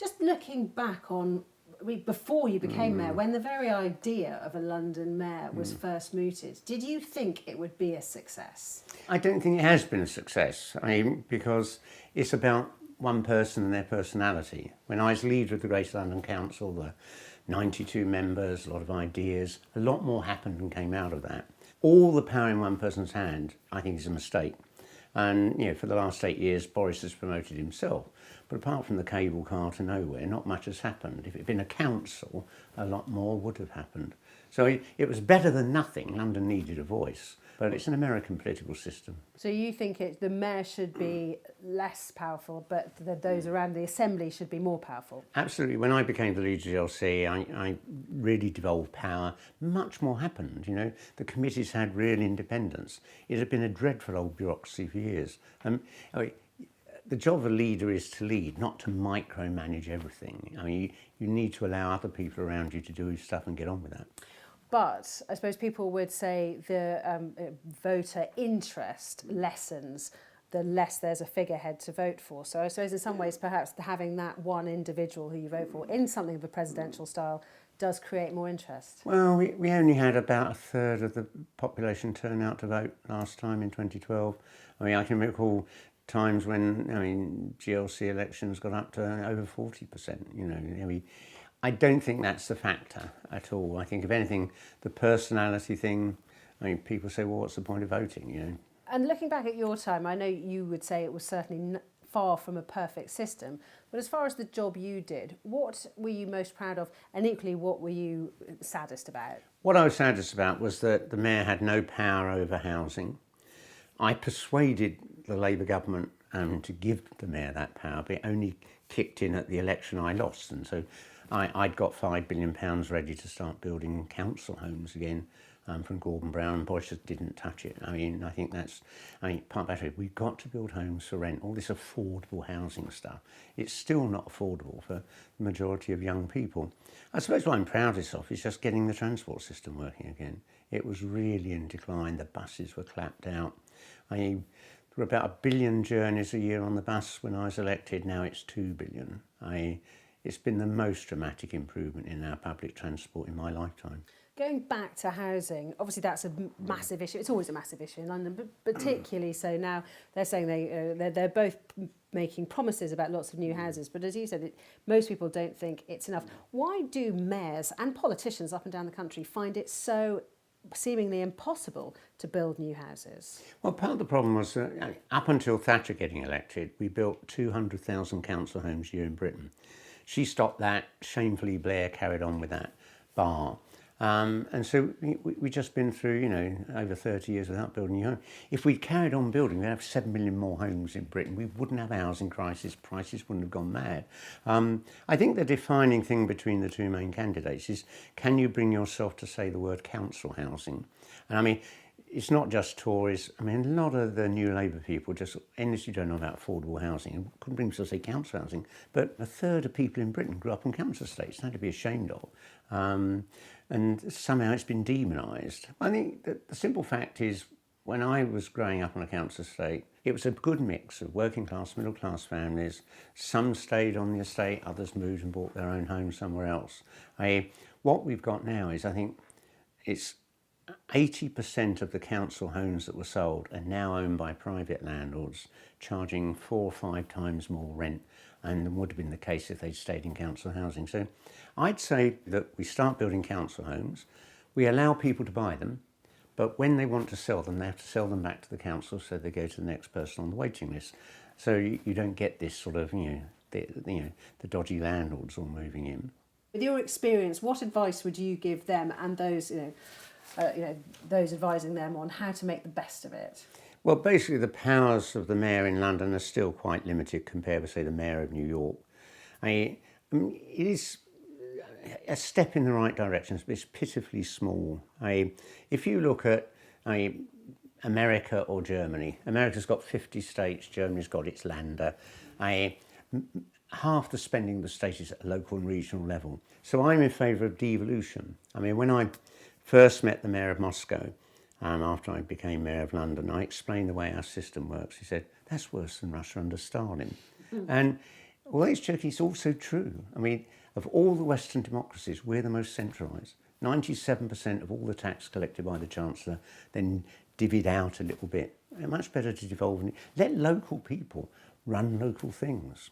Just looking back on, before you became mayor, when the very idea of a London mayor was first mooted, did you think it would be a success? I don't think it has been a success. Because it's about one person and their personality. When I was leader of the Greater London Council, the 92 members, a lot of ideas, a lot more happened and came out of that. All the power in one person's hand, I think, is a mistake. And for the last 8 years, Boris has promoted himself. But apart from the cable car to nowhere, not much has happened. If it had been a council, a lot more would have happened. So it was better than nothing. London needed a voice. But it's an American political system. So you think the mayor should be less powerful, but those around the assembly should be more powerful? Absolutely. When I became the leader of GLC, I really devolved power. Much more happened. The committees had real independence. It had been a dreadful old bureaucracy for years. The job of a leader is to lead, not to micromanage everything. You need to allow other people around you to do stuff and get on with that. But I suppose people would say the voter interest lessens the less there's a figurehead to vote for. So I suppose in some ways perhaps having that one individual who you vote for in something of a presidential style does create more interest. Well, we only had about a third of the population turn out to vote last time in 2012. I can recall times when GLC elections got up to over 40%. I don't think that's the factor at all. I think, if anything, the personality thing, people say, well, what's the point of voting, And looking back at your time, I know you would say it was certainly far from a perfect system, but as far as the job you did, what were you most proud of, and equally, what were you saddest about? What I was saddest about was that the mayor had no power over housing. I persuaded the Labour government to give the mayor that power, but it only kicked in at the election I lost, and so I'd got £5 billion ready to start building council homes again from Gordon Brown, and Boris just didn't touch it. I think part of it, we've got to build homes for rent, all this affordable housing stuff. It's still not affordable for the majority of young people. I suppose what I'm proudest of is just getting the transport system working again. It was really in decline. The buses were clapped out. There were about 1 billion journeys a year on the bus when I was elected. Now it's 2 billion. It's been the most dramatic improvement in our public transport in my lifetime. Going back to housing, obviously that's a massive issue. It's always a massive issue in London, but particularly so now. They're saying they're both making promises about lots of new houses, but as you said, most people don't think it's enough. Why do mayors and politicians up and down the country find it so seemingly impossible to build new houses? Well, part of the problem was that up until Thatcher getting elected, we built 200,000 council homes a year in Britain. She stopped that. Shamefully, Blair carried on with that bar. And so we've just been through, over 30 years without building new homes. If we'd carried on building, we'd have 7 million more homes in Britain. We wouldn't have a housing crisis. Prices wouldn't have gone mad. I think the defining thing between the two main candidates is, can you bring yourself to say the word council housing? And it's not just Tories. A lot of the new Labour people just endlessly don't know about affordable housing and couldn't bring themselves to say council housing. But a third of people in Britain grew up on council estates. Nothing to be ashamed of. And somehow it's been demonised. I think that the simple fact is, when I was growing up on a council estate, it was a good mix of working class, middle class families. Some stayed on the estate, others moved and bought their own home somewhere else. What we've got now is, I think, it's 80% of the council homes that were sold are now owned by private landlords, charging 4 or 5 times more rent than would have been the case if they'd stayed in council housing. So I'd say that we start building council homes, we allow people to buy them, but when they want to sell them, they have to sell them back to the council, so they go to the next person on the waiting list. So you don't get this sort of, the dodgy landlords all moving in. With your experience, what advice would you give them and those, those advising them on how to make the best of it? Well, basically the powers of the mayor in London are still quite limited compared with, say, the mayor of New York. It is a step in the right direction, but it's pitifully small. If you look at America or Germany, America's got 50 states, Germany's got its Länder. Half the spending of the state is at a local and regional level. So I'm in favour of devolution. When I first met the mayor of Moscow, after I became mayor of London, I explained the way our system works. He said, that's worse than Russia under Stalin. And Well, it's tricky. It's also true. I mean, of all the Western democracies, we're the most centralised. 97% of all the tax collected by the Chancellor, then divvied out a little bit. Much better to devolve. Let local people run local things.